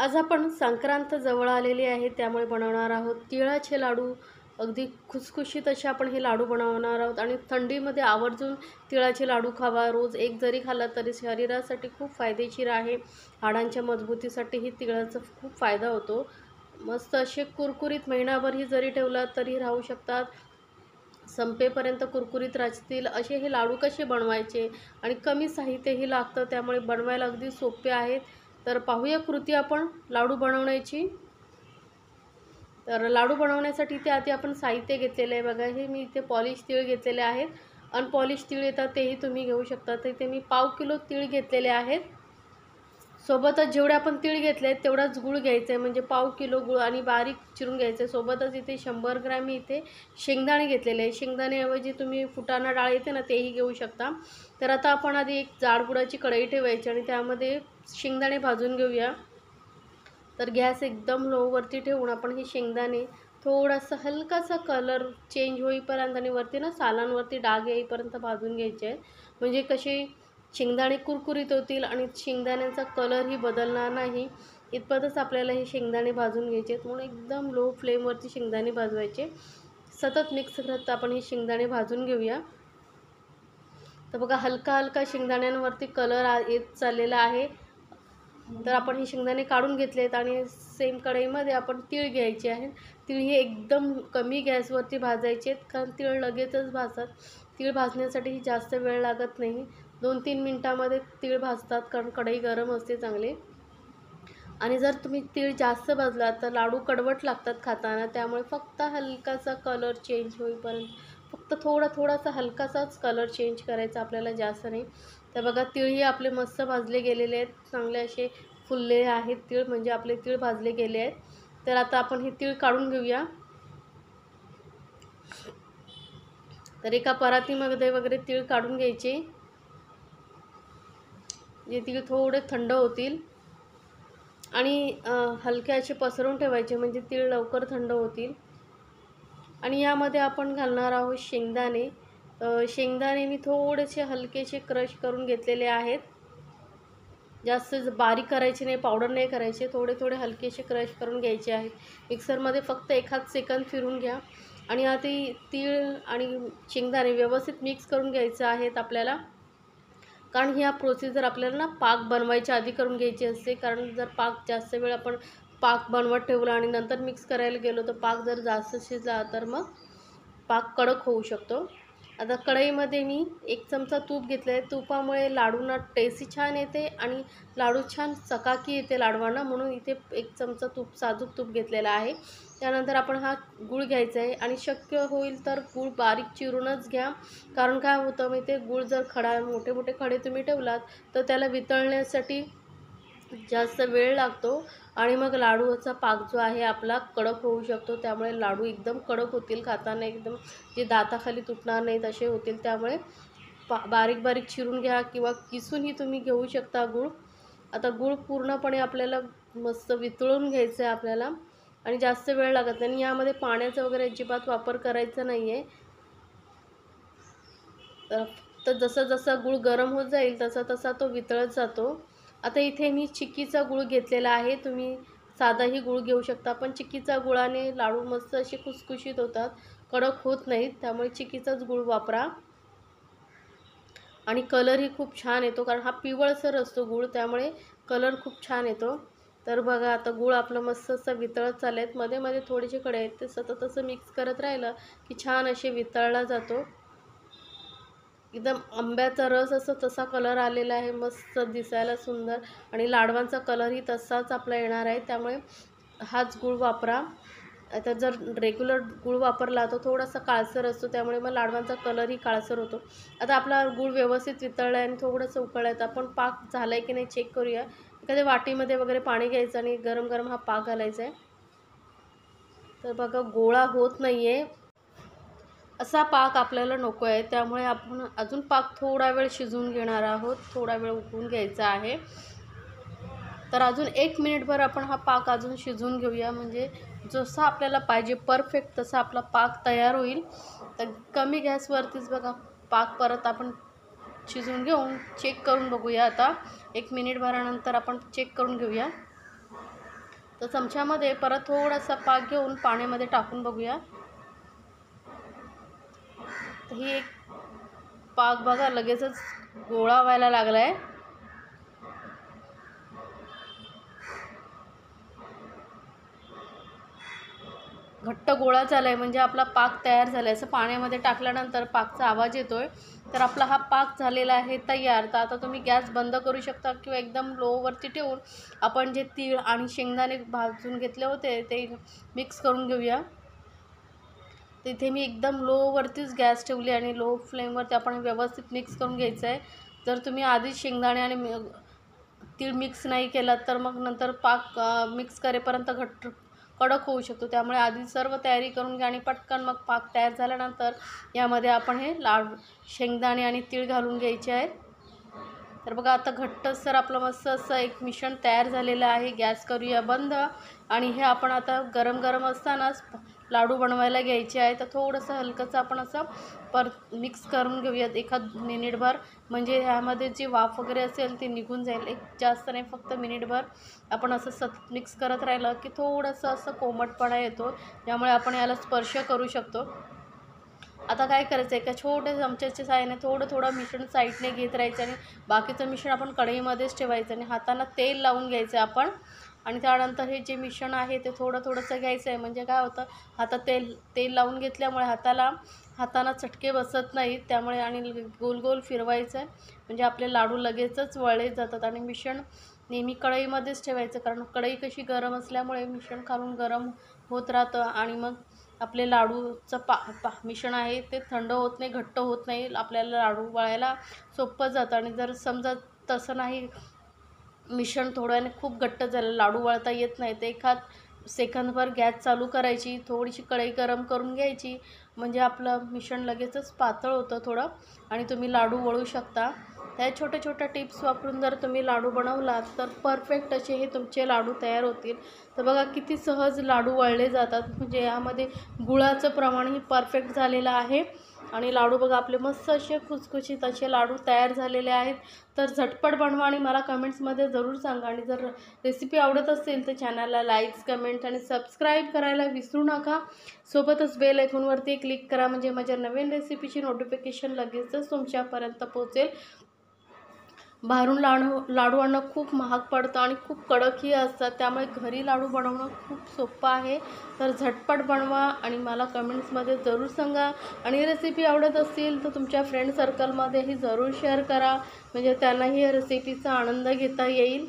आज आपण संक्रांत जवळ आलेली आहे, त्यामुळे बनवणार आहोत तिळाचे लाडू. अगदी खुसखुशीत असे आपण हे लाडू बनवणार आहोत आणि थंडीमध्ये आवर्जून तिळाचे लाडू खावा. रोज एक जरी खाल्ला तरी शरीरासाठी खूप फायदेशीर आहे. हाडांच्या मजबूतीसाठीही तिळाचा खूप फायदा होतो. मस्त असे कुरकुरीत महिनाभरही जरी ठेवला तरी राहू शकतात. संपेपर्यंत कुरकुरीत राहतील असे हे लाडू कसे बनवायचे आणि कमी साहित्यही लागतं, त्यामुळे बनवायला अगदी सोपे आहेत. तर पाहूया कृती आपण लाडू बनवण्याची. तर लाडू बनवण्यासाठी इथे आधी आपण साहित्य घेतलेलं आहे बघा. हे मी इथे पॉलिश तीळ घेतलेले आहेत. अनपॉलिश तीळ येतात तेही तुम्ही घेऊ शकता. तर इथे मी 1/2 किलो तीळ घेतलेले आहेत. सोबतच जेवढे आपण तीळ घेतले आहेत तेवढाच गूळ घ्यायचा आहे, म्हणजे 1/2 किलो गूळ आणि बारीक चिरून घ्यायचं आहे. सोबतच इथे 100 ग्रॅम मी इथे शेंगदाणे घेतलेले आहे. शेंगदाण्याऐवजी तुम्ही फुटाणा डाळ येते ना तेही घेऊ शकता. तर आता आपण आधी एक जाड बुडाची कढई ठेवायची आणि त्यामध्ये शेंगदाणे भाजून घेऊया. तर गॅस एकदम लोवरती ठेवून आपण हे शेंगदाणे थोडासा हलकासा कलर चेंज होईपर्यंत आणि वरती ना सालांवरती डाग येईपर्यंत भाजून घ्यायचे आहे. म्हणजे कसे शेंगदाणे कुरकुरीत होतील आणि शेंगदाण्याचा कलरही बदलणार नाही. इतपतच आपल्याला हे शेंगदाणे भाजून घ्यायचे आहेत, म्हणून एकदम लो फ्लेमवरती शेंगदाणे भाजवायचे. सतत मिक्स करत आपण हे शेंगदाणे भाजून घेऊया. तर बघा हलका हलका शेंगदाण्यांवरती कलर येत चाललेला आहे. तर आपण हे शेंगदाणे काढून घेतले आहेत आणि सेम कढईमध्ये आपण तीळ घ्यायचे आहेत. तीळ हे एकदम कमी गॅसवरती भाजायचे आहेत, कारण तीळ लगेचच भाजतात. तीळ भाजण्यासाठी जास्त वेळ लागत नाही. 2-3 मिनटामध्ये तीळ भाजतात, कारण कढई गरम असते चांगली. आणि जर तुम्ही तीळ जास्त भाजलात तर लाडू कडवट लागतात खाताना, त्यामुळे फक्त हलकासा कलर चेंज होईपर्यंत फक्त थोडासा हलकासाच कलर चेंज करायचा आपल्याला, जास्त नाही. तर बघा तीळही आपले मस्त भाजले गेलेले आहेत, चांगले असे फुलले आहेत तीळ, म्हणजे आपले तीळ भाजले गेले आहेत. तर आता आपण हे तीळ काढून घेऊया. तर एका परातीमध्ये वगैरे तीळ काढून घ्यायचे, जे तीळ थोडे थंड होतील आणि हलके असे पसरून ठेवायचे, म्हणजे तीळ लवकर थंड होतील. आणि यामध्ये आपण घालणार आहोत शेंगदाणे. शेंगदाणे मी थोडेसे हलकेसे क्रश करून घेतलेले आहेत. जास्त बारीक करायचे नाही, पावडर नाही करायचे, थोडे थोडे हलकेसे क्रश करून घ्यायचे आहेत. मिक्सरमध्ये फक्त एखाद सेकंद फिरून घ्या आणि आता तीळ आणि शेंगदाणे व्यवस्थित मिक्स करून घ्यायचं आहेत आपल्याला. कारण ह्या प्रोसिजर आपल्याला ना पाक बनवायच्या आधी करून घ्यायची असते, कारण जर पाक जास्त वेळ आपण पाक बनवत ठेवला आणि नंतर मिक्स करायला गेलो तर पाक जर जास्त शिजला तर मग पाक कडक होऊ शकतो. आता कढईमध्ये मी 1 चमचा तूप घेतलं आहे. तुपामुळे लाडूंना टेस्टी छान येते आणि लाडू छान चकाकी येते लाडवांना, म्हणून इथे 1 चमचा तूप, साजूक तूप घेतलेला आहे. त्यानंतर आपण हा गूळ घ्यायचा आहे आणि शक्य होईल तर गूळ बारीक चिरूनच घ्या. कारण काय होतं माहिती आहे, गूळ जर मोठे मोठे खडे तुम्ही ठेवलात तर त्याला वितळण्यासाठी जास्त वेळ लागतो आणि मग लाडूचा पाक जो आहे आपला कडक होऊ शकतो. त्यामुळे लाडू एकदम कडक होतील, खाताना एकदम जे दाताखाली तुटणार नाहीत असे होतील. त्यामुळे बारीक बारीक चिरून घ्या किंवा किसूनही तुम्ही घेऊ शकता गूळ. आता गूळ पूर्णपणे आपल्याला मस्त वितळून घ्यायचं आहे आपल्याला आणि जास्त वेळ लागत नाही. आणि यामध्ये पाण्याचा वगैरे अजिबात वापर करायचा नाही आहे. तर जसं जसं गूळ गरम होत जाईल तसा तसा तो वितळत जातो. आता इथे मी चिक्कीचा गूळ घेतलेला आहे. तुम्ही साधाही गूळ घेऊ शकता, पण चिक्कीचा गुळाने लाडू मस्त असे खुसखुशीत होतात, कडक होत नाहीत. त्यामुळे चिक्कीचाच गूळ वापरा आणि कलरही खूप छान येतो, कारण हा पिवळसर असतो गूळ, त्यामुळे कलर खूप छान येतो. तर बघा आता गूळ आपलं मस्त असं वितळत चालले आहेत. मध्ये मध्ये थोडेसे कडे आहेत, ते सतत असं मिक्स करत राहिलं की छान असे वितळला जातो. एकदम आंब्याचा रस असं तसा कलर आलेला आहे, मस्त दिसायला सुंदर, आणि लाडवांचा कलरही तसाच आपला येणार आहे. त्यामुळे हाच गूळ वापरा. आता जर रेग्युलर गूळ वापरला तो थोडासा काळसर असतो, त्यामुळे मग लाडवांचा कलरही काळसर होतो. आता आपला गूळ व्यवस्थित वितळला आहे आणि थोडंसं उकळलं आहे, तर आपण पाक झाला आहे की नाही चेक करूया. एखाद्या वाटीमध्ये वगैरे पाणी घ्यायचं आणि गरम गरम हा पाक घालायचा आहे. तर बघा गोळा होत नाही आहे, असा पाक आपल्याला नको आहे, त्यामुळे आपण अजून पाक थोडा वेळ शिजवून घेणार आहोत, थोडा वेळ उकळून घ्यायचा आहे. तर अजून 1 मिनिटभर आपण हा पाक अजून शिजवून घेऊया, म्हणजे जसा आपल्याला पाहिजे परफेक्ट तसा आपला पाक तयार होईल. तर कमी गॅसवरतीच बघा पाक परत आपण शिजवून घेऊन चेक करून बघूया. आता 1 मिनिटभरानंतर आपण चेक करून घेऊया. तर चमच्यामध्ये परत थोडासा पाक घेऊन पाण्यामध्ये टाकून बघूया. तर ही एक पाक बघा लगेचच गोळा व्हायला लागला आहे. घट्ट गोळा झाला आहे म्हणजे आपला पाक तयार झाला आहे. असं पाण्यामध्ये टाकल्यानंतर पाकचा आवाज येतो आहे. तर आपला हा पाक झालेला आहे तयार. तर आता तुम्ही गॅस बंद करू शकता किंवा एकदम लोवरती ठेवून आपण जे तीळ आणि शेंगदाणे भाजून घेतले होते ते मिक्स करून घेऊया. तिथे मी एकदम लोवरतीच गॅस ठेवली आणि लो फ्लेमवरती आपण व्यवस्थित मिक्स करून घ्यायचं आहे. जर तुम्ही आधीच शेंगदाणे आणि तीळ मिक्स नाही केलात तर मग नंतर पाक मिक्स करेपर्यंत कडक होऊ शकतो. त्यामुळे आधी सर्व तयारी करून घ्या आणि पटकन मग पाक तयार झाल्यानंतर यामध्ये आपण हे शेंगदाणे आणि तीळ घालून घ्यायचे आहेत. तर बघा आता घट्टसर आपलं मस्त असं एक मिश्रण तयार झालेलं आहे. गॅस करूया बंद आणि हे आपण आता गरम गरम असतानाच लाडू बनवायला घ्यायचे आहे. तर थोडंसं हलकंसं आपण असं मिक्स करून घेऊयात एखाद मिनिटभर, म्हणजे ह्यामध्ये जी वाफ वगैरे असेल ती निघून जाईल. एक जास्त नाही, फक्त मिनिटभर आपण असं सतत मिक्स करत राहिलं की थोडंसं असं कोमटपणा येतो, त्यामुळे आपण याला स्पर्श करू शकतो. आता काय करायचं, एका छोट्या चमच्याच्या साहाय्याने थोडं थोडं मिश्रण साईडने घेत राहायचं आणि बाकीचं मिश्रण आपण कढईमध्येच ठेवायचं आणि हाताला तेल लावून घ्यायचं आपण. आणि त्यानंतर हे जे मिश्रण आहे ते थोडं थोडंसं घ्यायचं आहे. म्हणजे काय होतं, हातात तेल लावून घेतल्यामुळे हाताला चटके बसत नाहीत. त्यामुळे आणि गोल गोल फिरवायचं आहे म्हणजे आपले लाडू लगेचच वळले जातात. आणि मिश्रण नेहमी कढईमध्येच ठेवायचं, कारण कढई कशी गरम असल्यामुळे मिश्रण खालून गरम होत राहतं आणि मग आपले लाडूचं मिश्रण आहे ते थंड होत नाही, घट्ट होत नाही. आपल्याला लाडू वळायला सोपं जातं. आणि जर समजा तसं नाही, मिश्रण थोड्याने खूप घट्ट झालं, लाडू वळता येत नाही, तर एखाद सेकंदभर गॅस चालू करायची, थोडीशी कढई गरम करून घ्यायची, म्हणजे आपलं मिश्रण लगेचच पातळ होतं थोडं आणि तुम्ही लाडू वळू शकता. त्या छोट्या छोट्या टिप्स वापरून जर तुम्ही लाडू बनवलात तर परफेक्ट असे हे तुमचे लाडू तयार होतील. तर बघा किती सहज लाडू वळले जातात, म्हणजे यामध्ये गुळाचं प्रमाणही परफेक्ट झालेलं आहे आणि लाडू बघा आपले मस्त असे खुसखुशीत असे लाडू तयार झालेले आहेत. तर झटपट बनवा आणि मला कमेंट्समध्ये जरूर सांगा. आणि जर रेसिपी आवडत असेल तर चॅनलला लाईक्स, कमेंट आणि सबस्क्राईब करायला विसरू नका. सोबतच बेल आयकॉनवरती क्लिक करा, म्हणजे माझ्या नवीन रेसिपीची नोटिफिकेशन लगेचच तुमच्यापर्यंत पोहोचेल. बाहेरून लाडू आणणं खूप महाग पडतं आणि खूप कडकही असतात, त्यामुळे घरी लाडू बनवणं खूप सोपं आहे. तर झटपट बनवा आणि मला कमेंट्समध्ये जरूर सांगा. आणि रेसिपी आवडत असेल तर तुमच्या फ्रेंड सर्कलमध्येही जरूर शेअर करा, म्हणजे त्यांनाही या रेसिपीचा आनंद घेता येईल.